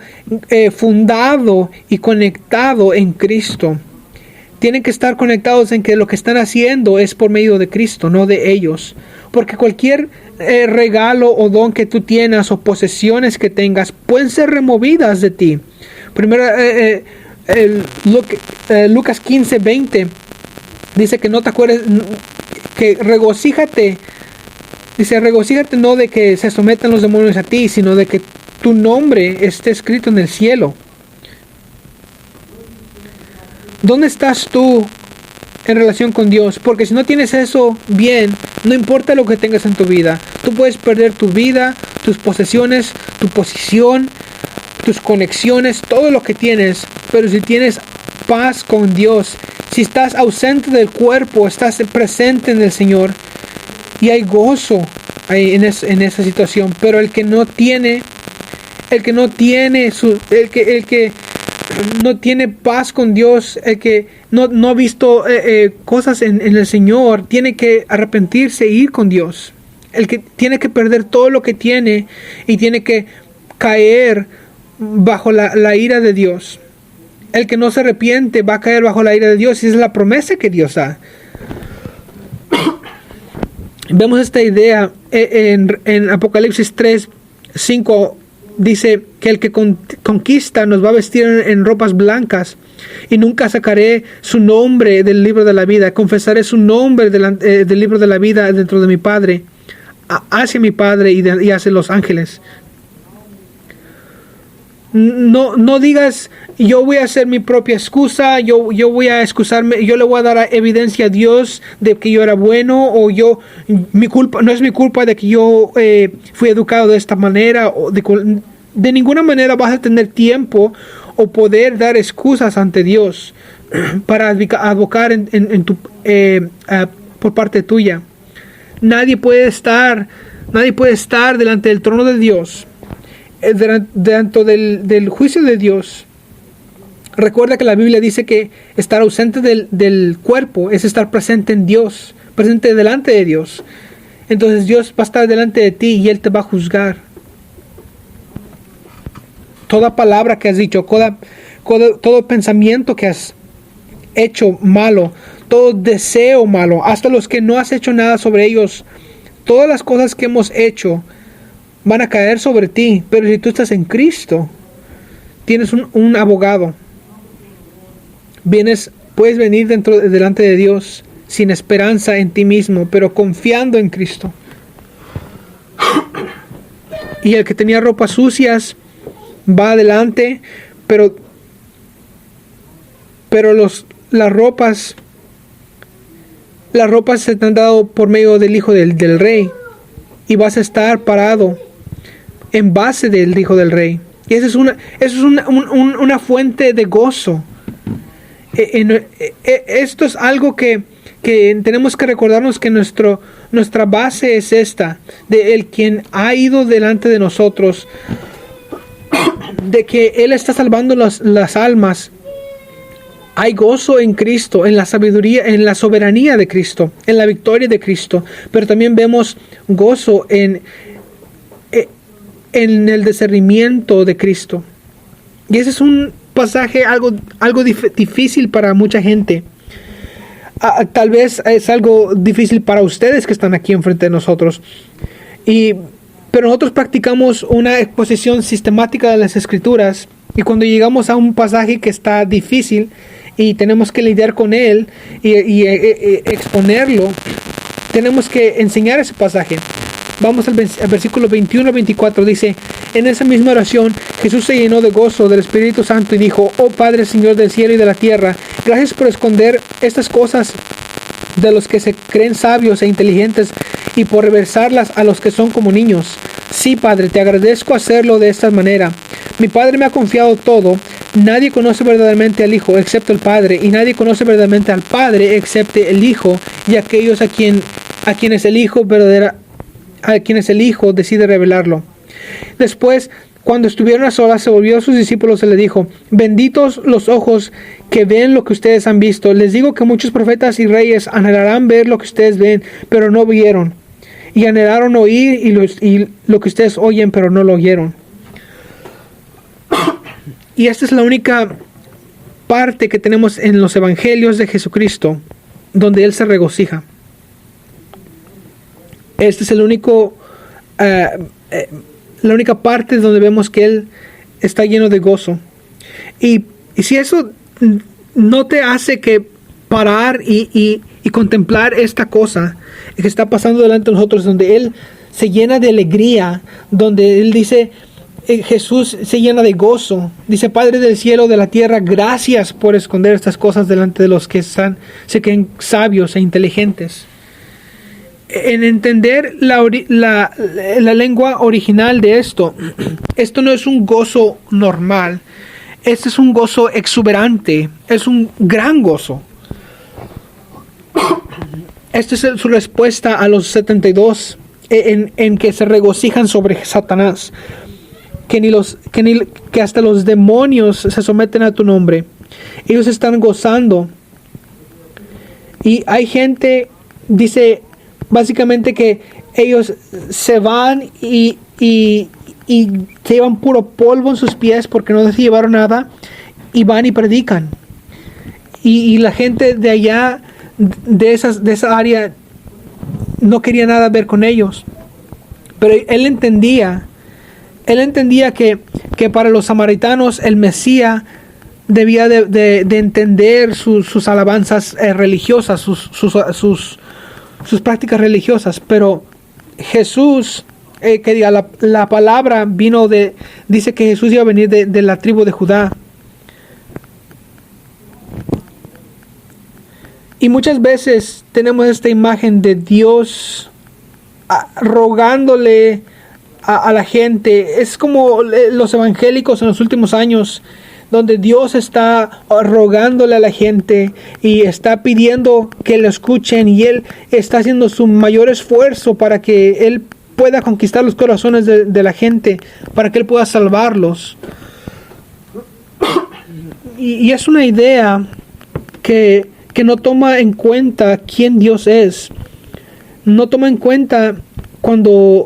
fundado y conectado en Cristo. Tienen que estar conectados en que lo que están haciendo es por medio de Cristo, no de ellos. Porque cualquier regalo o don que tú tienes o posesiones que tengas pueden ser removidas de ti. Primero, Lucas 15:20 dice que no te acuerdes, que regocíjate. Dice, regocíjate no de que se sometan los demonios a ti, sino de que tu nombre esté escrito en el cielo. ¿Dónde estás tú en relación con Dios? Porque si no tienes eso bien, no importa lo que tengas en tu vida. Tú puedes perder tu vida, tus posesiones, tu posición, tus conexiones, todo lo que tienes. Pero si tienes paz con Dios, si estás ausente del cuerpo, estás presente en el Señor, y hay gozo ahí en esa situación. Pero el que no tiene paz con Dios, el que no ha visto cosas en el Señor, tiene que arrepentirse e ir con Dios. El que tiene que perder todo lo que tiene y tiene que caer bajo la ira de Dios. El que no se arrepiente va a caer bajo la ira de Dios, y esa es la promesa que Dios da. Vemos esta idea en Apocalipsis 3:5. Dice que el que conquista nos va a vestir en ropas blancas, y nunca sacaré su nombre del libro de la vida. Confesaré su nombre del libro de la vida dentro de mi Padre, hacia mi Padre y hacia los ángeles. No digas, yo voy a hacer mi propia excusa, yo voy a excusarme, yo le voy a dar evidencia a Dios de que yo era bueno, o no es mi culpa de que yo fui educado de esta manera. O de ninguna manera vas a tener tiempo o poder dar excusas ante Dios para advocar por parte tuya. Nadie puede estar delante del trono de Dios, dentro del juicio de Dios. Recuerda que la Biblia dice que estar ausente del cuerpo es estar presente en Dios, presente delante de Dios. Entonces Dios va a estar delante de ti y Él te va a juzgar. Toda palabra que has dicho, todo pensamiento que has hecho malo, todo deseo malo, hasta los que no has hecho nada sobre ellos, todas las cosas que hemos hecho van a caer sobre ti. Pero si tú estás en Cristo, tienes un abogado. Puedes venir delante de Dios sin esperanza en ti mismo, pero confiando en Cristo. Y el que tenía ropas sucias va adelante, pero las ropas se te han dado por medio del Hijo del Rey, y vas a estar parado en base del Hijo del Rey. Y eso es una fuente de gozo. Esto es algo que tenemos que recordarnos, que nuestra base es esta, de el quien ha ido delante de nosotros, de que Él está salvando las almas. Hay gozo en Cristo, en la sabiduría, en la soberanía de Cristo, en la victoria de Cristo. Pero también vemos gozo en en el discernimiento de Cristo. Y ese es un pasaje algo difícil para mucha gente. Tal vez es algo difícil para ustedes que están aquí enfrente de nosotros. Pero nosotros practicamos una exposición sistemática de las Escrituras, y cuando llegamos a un pasaje que está difícil y tenemos que lidiar con él y exponerlo, tenemos que enseñar ese pasaje. Vamos al versículo 21 al 24. Dice: en esa misma oración Jesús se llenó de gozo del Espíritu Santo y dijo: oh Padre, Señor del cielo y de la tierra, gracias por esconder estas cosas de los que se creen sabios e inteligentes y por reversarlas a los que son como niños. Sí, Padre, te agradezco hacerlo de esta manera. Mi Padre me ha confiado todo. Nadie conoce verdaderamente al Hijo excepto el Padre, y nadie conoce verdaderamente al Padre excepto el Hijo y aquellos a quienes el Hijo decide revelarlo. Después, cuando estuvieron a solas, se volvió a sus discípulos y le dijo: benditos los ojos que ven lo que ustedes han visto. Les digo que muchos profetas y reyes anhelarán ver lo que ustedes ven, pero no vieron. Y anhelaron oír y lo que ustedes oyen, pero no lo oyeron. Y esta es la única parte que tenemos en los evangelios de Jesucristo donde Él se regocija. Este es el único, la única parte donde vemos que Él está lleno de gozo. Y si eso no te hace que parar y contemplar esta cosa que está pasando delante de nosotros, donde Él se llena de alegría, donde Él dice, Jesús se llena de gozo, dice: Padre del cielo, de la tierra, gracias por esconder estas cosas delante de los que se creen sabios e inteligentes. En entender la lengua original de esto no es un gozo normal. Este es un gozo exuberante, es un gran gozo. Esta es su respuesta a los 72 en que se regocijan sobre Satanás. Que hasta los demonios se someten a tu nombre. Ellos están gozando. Y hay gente, dice básicamente, que ellos se van y se llevan puro polvo en sus pies porque no se llevaron nada, y van y predican. Y la gente de allá, de esa área, no quería nada ver con ellos. Pero él entendía que para los samaritanos el Mesías debía de entender sus alabanzas religiosas, sus prácticas religiosas. Pero Jesús, la palabra dice que Jesús iba a venir de la tribu de Judá. Y muchas veces tenemos esta imagen de Dios rogándole a la gente. Es como los evangélicos en los últimos años, donde Dios está rogándole a la gente y está pidiendo que lo escuchen, y Él está haciendo su mayor esfuerzo para que Él pueda conquistar los corazones de la gente, para que Él pueda salvarlos. Y es una idea que no toma en cuenta quién Dios es. No toma en cuenta cuando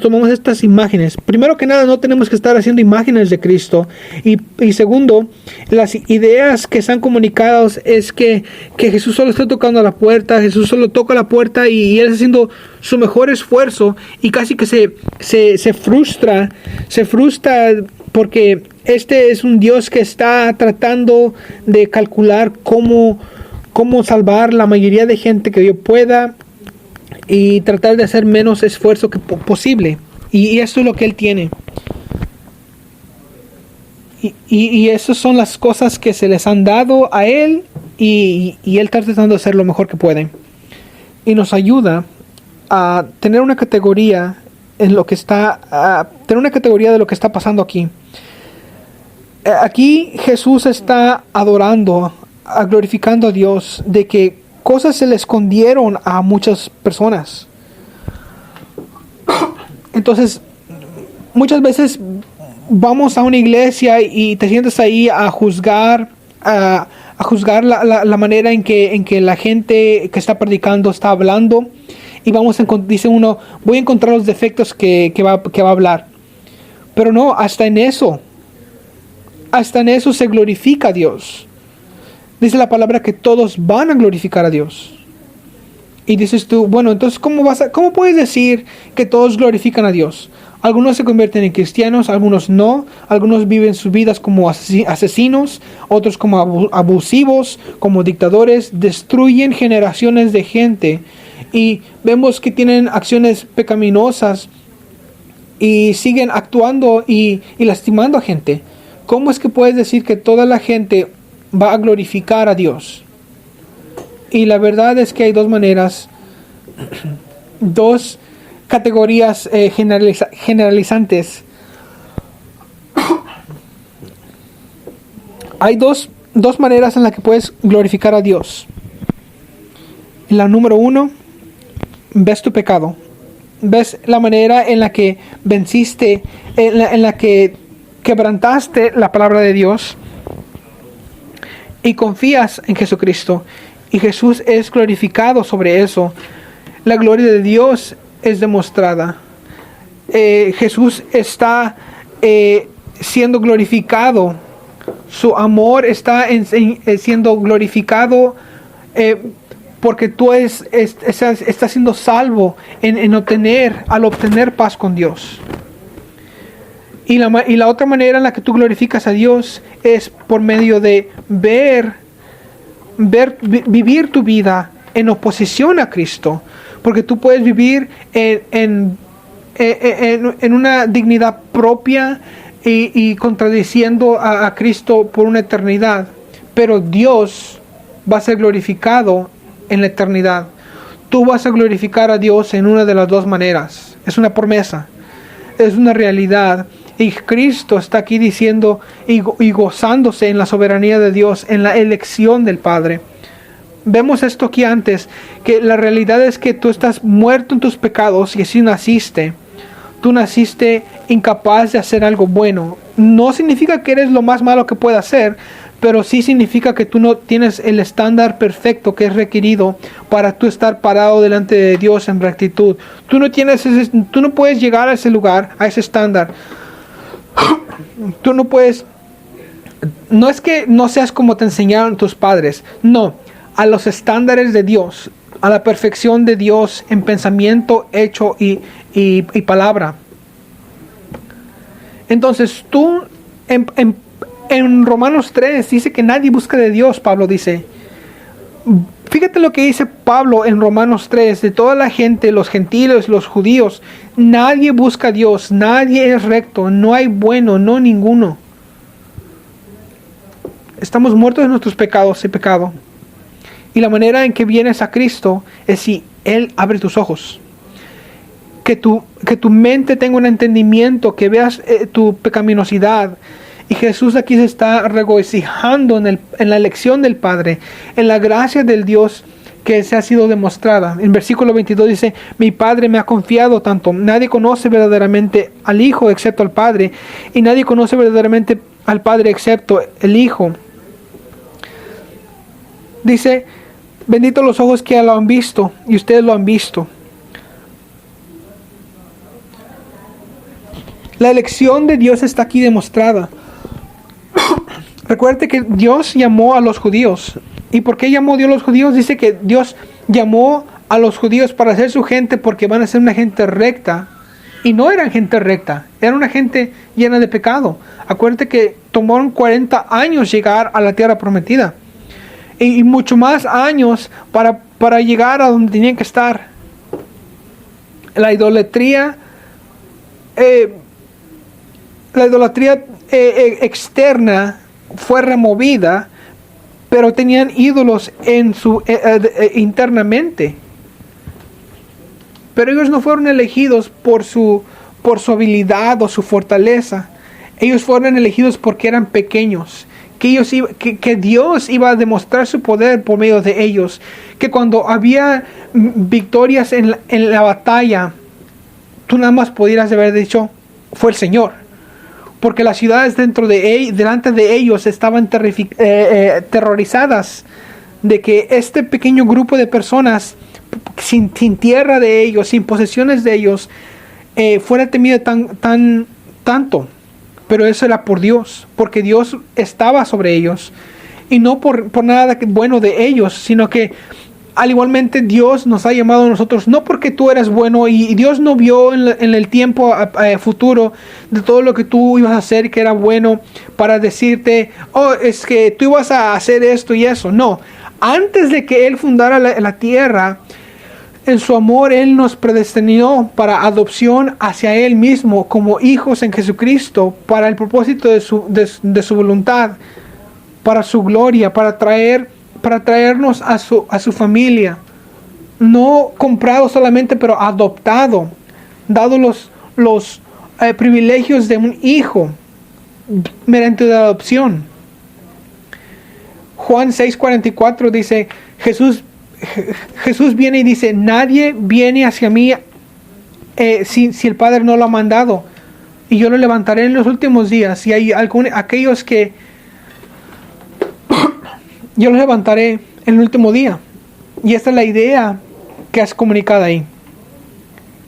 tomamos estas imágenes. Primero que nada, no tenemos que estar haciendo imágenes de Cristo. Y segundo, las ideas que están comunicadas es que Jesús solo está tocando a la puerta. Jesús solo toca la puerta y Él está haciendo su mejor esfuerzo, y casi que se frustra porque este es un Dios que está tratando de calcular cómo salvar la mayoría de gente que Dios pueda, y tratar de hacer menos esfuerzo que posible. Y eso es lo que Él tiene. Y esas son las cosas que se les han dado a Él, y Él está tratando de hacer lo mejor que puede. Y nos ayuda a tener una categoría de lo que está pasando aquí. Aquí Jesús está adorando, glorificando a Dios, de que cosas se le escondieron a muchas personas. Entonces, muchas veces vamos a una iglesia y te sientes ahí a juzgar la manera en que la gente que está predicando está hablando, y dice uno: voy a encontrar los defectos que va a hablar. Pero no, hasta en eso se glorifica a Dios. Dice la palabra que todos van a glorificar a Dios. Y dices tú, bueno, entonces ¿cómo puedes decir que todos glorifican a Dios? Algunos se convierten en cristianos, algunos no. Algunos viven sus vidas como asesinos, otros como abusivos, como dictadores. Destruyen generaciones de gente. Y vemos que tienen acciones pecaminosas y siguen actuando y lastimando a gente. ¿Cómo es que puedes decir que toda la gente va a glorificar a Dios? Y la verdad es que hay dos maneras, dos categorías generalizantes. Hay dos maneras en las que puedes glorificar a Dios. La número uno, ves tu pecado. Ves la manera en la que venciste, en la que quebrantaste la palabra de Dios y confías en Jesucristo. Y Jesús es glorificado sobre eso. La gloria de Dios es demostrada. Jesús está siendo glorificado. Su amor está siendo glorificado porque tú estás siendo salvo al obtener paz con Dios. Y la otra manera en la que tú glorificas a Dios es por medio de vivir tu vida en oposición a Cristo, porque tú puedes vivir en una dignidad propia y contradiciendo a Cristo por una eternidad, pero Dios va a ser glorificado en la eternidad. Tú vas a glorificar a Dios en una de las dos maneras. Es una promesa, es una realidad. Y Cristo está aquí diciendo y gozándose en la soberanía de Dios, en la elección del Padre. Vemos esto aquí antes, que la realidad es que tú estás muerto en tus pecados y así naciste. Tú naciste incapaz de hacer algo bueno. No significa que eres lo más malo que pueda hacer, pero sí significa que tú no tienes el estándar perfecto que es requerido para tú estar parado delante de Dios en rectitud. Tú no puedes llegar a ese lugar, a ese estándar. Tú no puedes, no es que no seas como te enseñaron tus padres, no, a los estándares de Dios, a la perfección de Dios en pensamiento, hecho y palabra. Entonces tú, en Romanos 3 dice que nadie busca de Dios. Pablo dice, fíjate lo que dice Pablo en Romanos 3, de toda la gente, los gentiles, los judíos, nadie busca a Dios, nadie es recto, no hay bueno, no ninguno. Estamos muertos de nuestros pecados y pecado. Y la manera en que vienes a Cristo es si Él abre tus ojos. Que tu mente tenga un entendimiento, que veas tu pecaminosidad. Y Jesús aquí se está regocijando en la elección del Padre, en la gracia del Dios que se ha sido demostrada. En versículo 22 dice, mi Padre me ha confiado tanto. Nadie conoce verdaderamente al Hijo excepto al Padre, y nadie conoce verdaderamente al Padre excepto el Hijo. Dice, benditos los ojos que lo han visto, y ustedes lo han visto. La elección de Dios está aquí demostrada. Recuerde que Dios llamó a los judíos. ¿Y por qué llamó Dios a los judíos? Dice que Dios llamó a los judíos para ser su gente porque van a ser una gente recta. Y no eran gente recta, eran una gente llena de pecado. Acuérdate que tomaron 40 años llegar a la tierra prometida. Y mucho más años para llegar a donde tenían que estar. La idolatría externa fue removida, pero tenían ídolos internamente. Pero ellos no fueron elegidos por su habilidad o su fortaleza. Ellos fueron elegidos porque eran pequeños. Que Dios iba a demostrar su poder por medio de ellos. Que cuando había victorias en la batalla, tú nada más pudieras haber dicho, fue el Señor. Porque las ciudades delante de ellos estaban terrorizadas de que este pequeño grupo de personas sin tierra de ellos, sin posesiones de ellos, fuera temido tan tanto, pero eso era por Dios, porque Dios estaba sobre ellos. Y no por nada bueno de ellos, sino que al igualmente Dios nos ha llamado a nosotros, no porque tú eres bueno y Dios no vio en el tiempo futuro de todo lo que tú ibas a hacer que era bueno para decirte, oh, es que tú ibas a hacer esto y eso. No, antes de que Él fundara la tierra, en su amor Él nos predestinó para adopción hacia Él mismo como hijos en Jesucristo, para el propósito de su voluntad, para su gloria, para traernos a su familia, no comprado solamente, pero adoptado, dado los privilegios de un hijo mediante la adopción. Juan 6:44 dice, Jesús viene y dice, nadie viene hacia mí si el Padre no lo ha mandado, y yo lo levantaré en los últimos días. Y hay aquellos que yo los levantaré en el último día. Y esta es la idea que has comunicado ahí.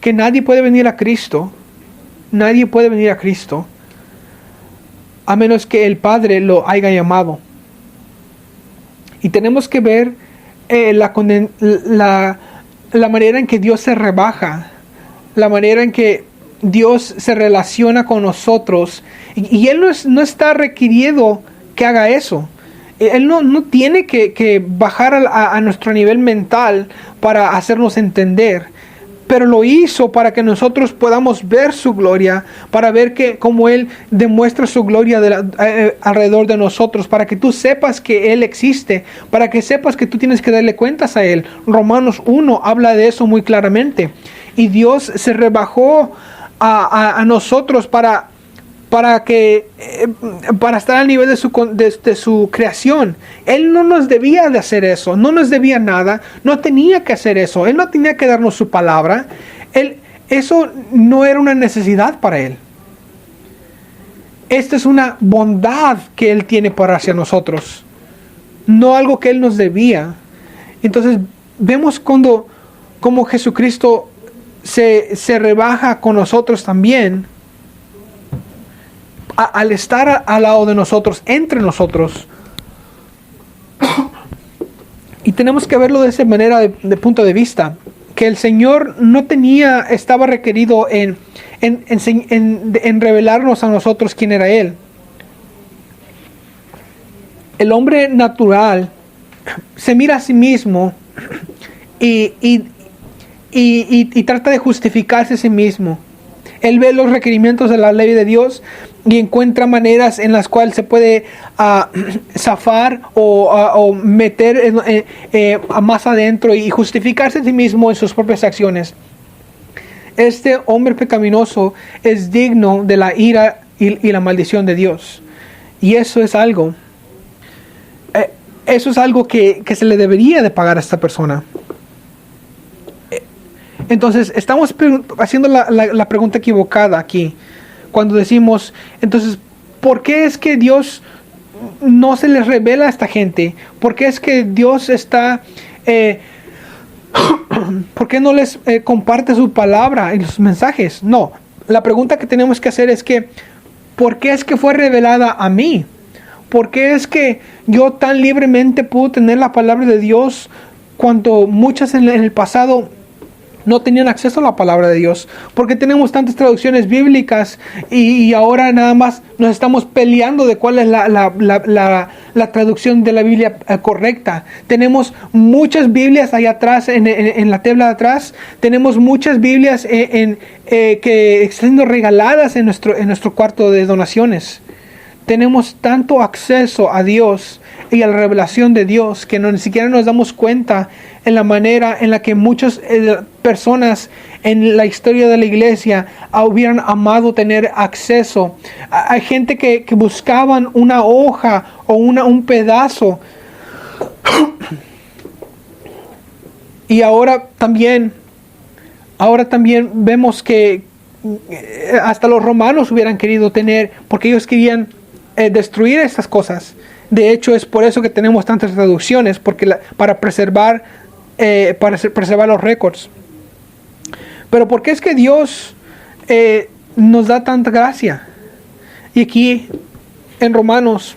Que nadie puede venir a Cristo. Nadie puede venir a Cristo a menos que el Padre lo haya llamado. Y tenemos que ver la manera en que Dios se rebaja. La manera en que Dios se relaciona con nosotros. Y Él no está requiriendo que haga eso. Él no tiene que bajar a nuestro nivel mental para hacernos entender, pero lo hizo para que nosotros podamos ver su gloria, para ver cómo Él demuestra su gloria alrededor de nosotros, para que tú sepas que Él existe, para que sepas que tú tienes que darle cuentas a Él. Romanos 1 habla de eso muy claramente. Y Dios se rebajó a nosotros para estar al nivel de su creación. Él no nos debía de hacer eso, no nos debía nada, no tenía que hacer eso, Él no tenía que darnos su palabra, eso no era una necesidad para Él. Esta es una bondad que Él tiene para hacia nosotros, no algo que Él nos debía. Entonces vemos como Jesucristo se rebaja con nosotros también, al estar al lado de nosotros, entre nosotros. Y tenemos que verlo de esa manera, de punto de vista, que el Señor estaba requerido en revelarnos a nosotros quién era Él. El hombre natural se mira a sí mismo y trata de justificarse a sí mismo. Él ve los requerimientos de la ley de Dios y encuentra maneras en las cuales se puede zafar o meter más adentro y justificarse a sí mismo en sus propias acciones. Este hombre pecaminoso es digno de la ira y la maldición de Dios. Y eso es algo que se le debería de pagar a esta persona. Entonces, estamos haciendo la pregunta equivocada aquí. Cuando decimos, entonces, ¿por qué es que Dios no se les revela a esta gente? ¿Por qué es que Dios está... ¿por qué no les comparte su palabra y los mensajes? No, la pregunta que tenemos que hacer es que, ¿por qué es que fue revelada a mí? ¿Por qué es que yo tan libremente pude tener la palabra de Dios cuando muchas en el pasado no tenían acceso a la palabra de Dios? Porque tenemos tantas traducciones bíblicas y ahora nada más nos estamos peleando de cuál es la traducción de la Biblia correcta. Tenemos muchas Biblias allá atrás, en la tabla de atrás. Tenemos muchas Biblias que están siendo regaladas en nuestro cuarto de donaciones. Tenemos tanto acceso a Dios y a la revelación de Dios que ni siquiera nos damos cuenta en la manera en la que muchas personas en la historia de la iglesia hubieran amado tener acceso. Hay gente que buscaban una hoja o un pedazo. Y ahora también vemos que hasta los romanos hubieran querido tener, porque ellos querían destruir estas cosas. De hecho, es por eso que tenemos tantas traducciones, porque para preservar los récords. Pero ¿por qué es que Dios nos da tanta gracia. Y aquí en Romanos,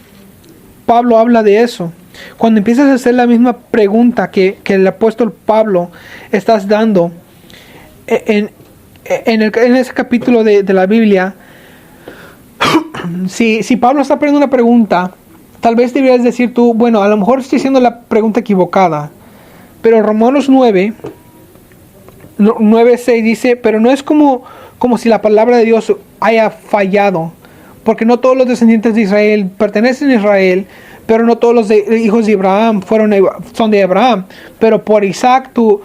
Pablo habla de eso. Cuando empiezas a hacer la misma pregunta que el apóstol Pablo estás dando en ese capítulo de la Biblia, si Pablo está poniendo una pregunta, tal vez deberías decir tú, bueno, a lo mejor estoy haciendo la pregunta equivocada. Pero Romanos 9:6 dice, pero no es como si la palabra de Dios haya fallado, porque no todos los descendientes de Israel pertenecen a Israel, pero no todos los hijos de Abraham son de Abraham, pero por Isaac tu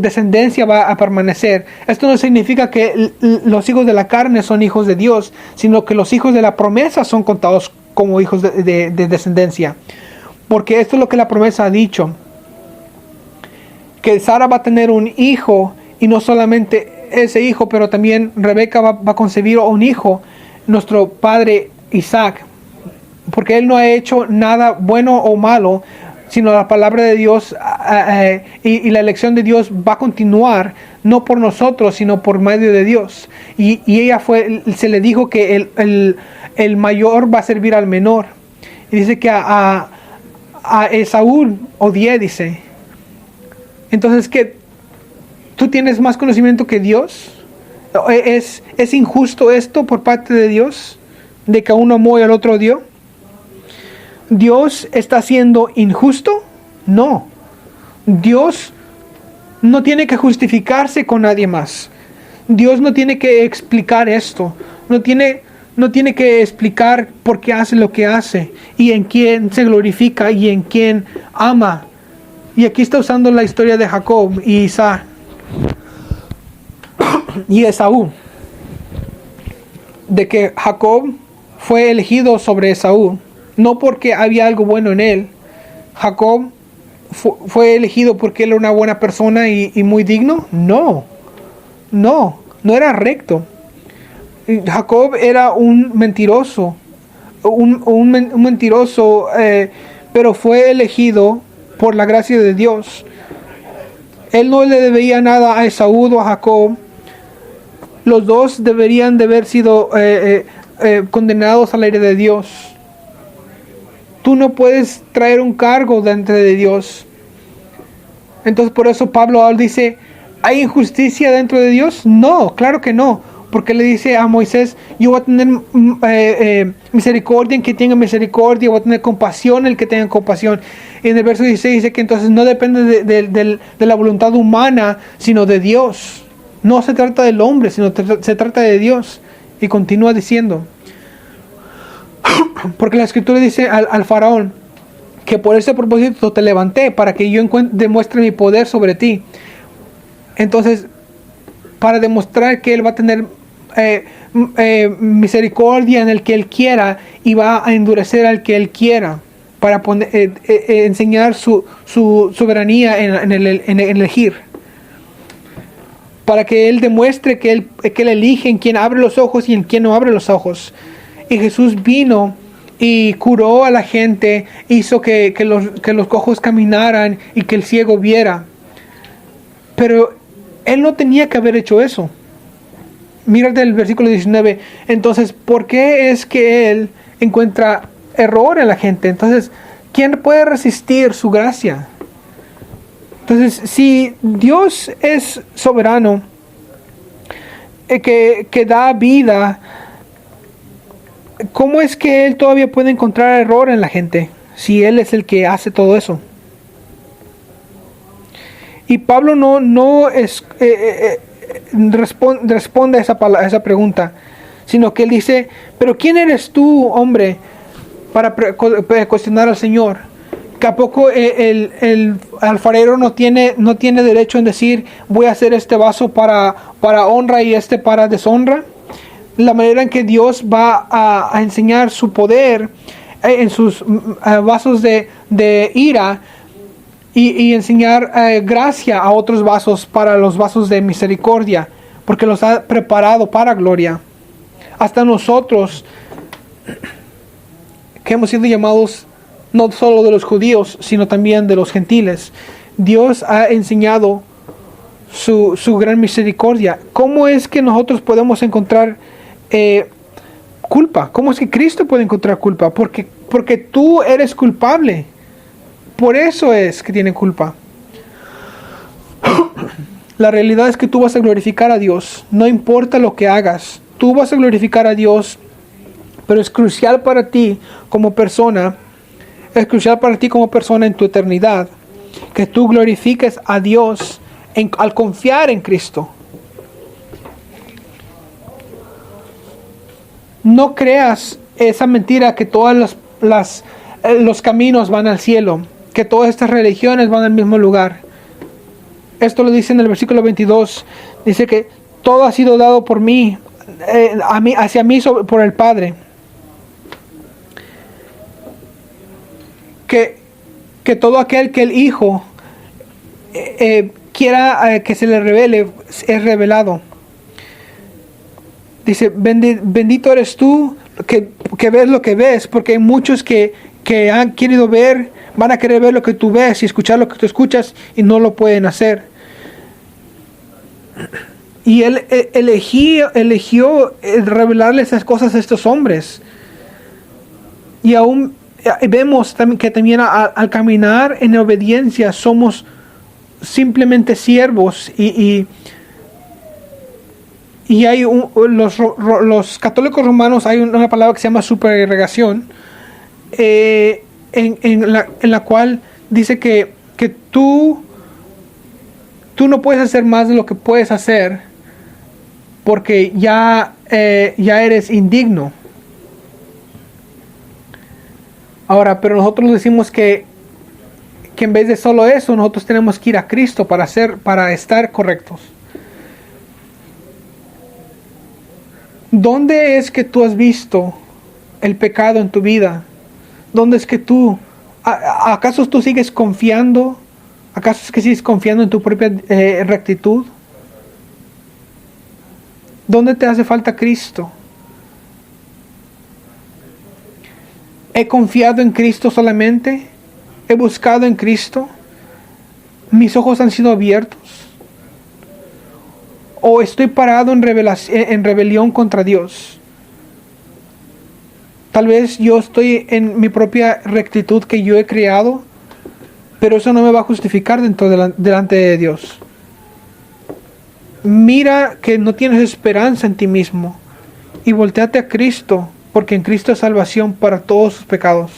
descendencia va a permanecer. Esto no significa que los hijos de la carne son hijos de Dios, sino que los hijos de la promesa son contados como hijos de descendencia, porque esto es lo que la promesa ha dicho, que Sara va a tener un hijo, y no solamente ese hijo, pero también Rebeca va a concebir un hijo, nuestro padre Isaac, porque él no ha hecho nada bueno o malo, sino la palabra de Dios y la elección de Dios va a continuar, no por nosotros, sino por medio de Dios. Y ella se le dijo que el mayor va a servir al menor. Y dice que a Esaú odié, dice. Entonces, ¿qué? ¿Tú tienes más conocimiento que Dios? ¿Es injusto esto por parte de Dios? ¿De que a uno amó y al otro odió? ¿Dios está siendo injusto? No. Dios no tiene que justificarse con nadie más. Dios no tiene que explicar esto. No tiene que explicar por qué hace lo que hace, y en quién se glorifica y en quién ama. Y aquí está usando la historia de Jacob y Isaac y Esaú, de que Jacob fue elegido sobre Esaú, no porque había algo bueno en él. Jacob fue elegido porque él era una buena persona y muy digno. No era recto. Jacob era un mentiroso, un mentiroso, pero fue elegido por la gracia de Dios. Él no le debía nada a Esaú o a Jacob. Los dos deberían de haber sido condenados a la ira de Dios. Tú no puedes traer un cargo delante de Dios. Entonces por eso Pablo dice, ¿hay injusticia dentro de Dios? No, claro que no. Porque le dice a Moisés, yo voy a tener misericordia en que tenga misericordia, voy a tener compasión en el que tenga compasión. Y en el verso 16 dice que entonces no depende de la voluntad humana, sino de Dios. No se trata del hombre, sino se trata de Dios. Y continúa diciendo, porque la escritura dice al faraón, que por ese propósito te levanté, para que yo demuestre mi poder sobre ti. Entonces, para demostrar que él va a tener misericordia en el que él quiera, y va a endurecer al que él quiera, para enseñar su soberanía en elegir, para que él demuestre que él elige en quien abre los ojos y en quien no abre los ojos. Y Jesús vino y curó a la gente, hizo que los cojos caminaran y que el ciego viera. Pero él no tenía que haber hecho eso. Mírate el versículo 19. Entonces, ¿por qué es que él encuentra error en la gente? Entonces, ¿quién puede resistir su gracia? Entonces, si Dios es soberano, que da vida, ¿cómo es que él todavía puede encontrar error en la gente si él es el que hace todo eso? Y Pablo no responde a esa pregunta, sino que él dice, pero ¿quién eres tú, hombre, para cuestionar al Señor? ¿Que a poco el alfarero no tiene derecho en decir, voy a hacer este vaso para honra y este para deshonra? La manera en que Dios va a enseñar su poder en sus vasos de ira, y enseñar gracia a otros vasos para los vasos de misericordia, porque los ha preparado para gloria. Hasta nosotros, que hemos sido llamados no solo de los judíos, sino también de los gentiles, Dios ha enseñado su gran misericordia. ¿Cómo es que nosotros podemos encontrar culpa. ¿Cómo es que Cristo puede encontrar culpa? Porque tú eres culpable. Por eso es que tiene culpa. La realidad es que tú vas a glorificar a Dios. No importa lo que hagas. Tú vas a glorificar a Dios. Pero es crucial para ti como persona. Es crucial para ti como persona en tu eternidad. Que tú glorifiques a Dios al confiar en Cristo. No creas esa mentira que todos los caminos van al cielo, que todas estas religiones van al mismo lugar. Esto lo dice en el versículo 22. Dice que todo ha sido dado por mí, hacia mí por el Padre. Que todo aquel que el Hijo quiera que se le revele, es revelado. Dice, bendito eres tú que ves lo que ves, porque hay muchos que han querido ver, van a querer ver lo que tú ves y escuchar lo que tú escuchas y no lo pueden hacer. Y Él eligió revelarle esas cosas a estos hombres. Y aún vemos que también al caminar en obediencia somos simplemente siervos y hay los católicos romanos, hay una palabra que se llama superagregación, en la cual dice que tú no puedes hacer más de lo que puedes hacer porque ya eres indigno. Ahora, pero nosotros decimos que en vez de solo eso, nosotros tenemos que ir a Cristo para estar correctos. ¿Dónde es que tú has visto el pecado en tu vida? ¿Dónde es que acaso tú sigues confiando? ¿Acaso es que sigues confiando en tu propia rectitud? ¿Dónde te hace falta Cristo? ¿He confiado en Cristo solamente? ¿He buscado en Cristo? ¿Mis ojos han sido abiertos? ¿O estoy parado en rebelión contra Dios? Tal vez yo estoy en mi propia rectitud que yo he creado, pero eso no me va a justificar delante de Dios. Mira que no tienes esperanza en ti mismo y volteate a Cristo, porque en Cristo es salvación para todos sus pecados.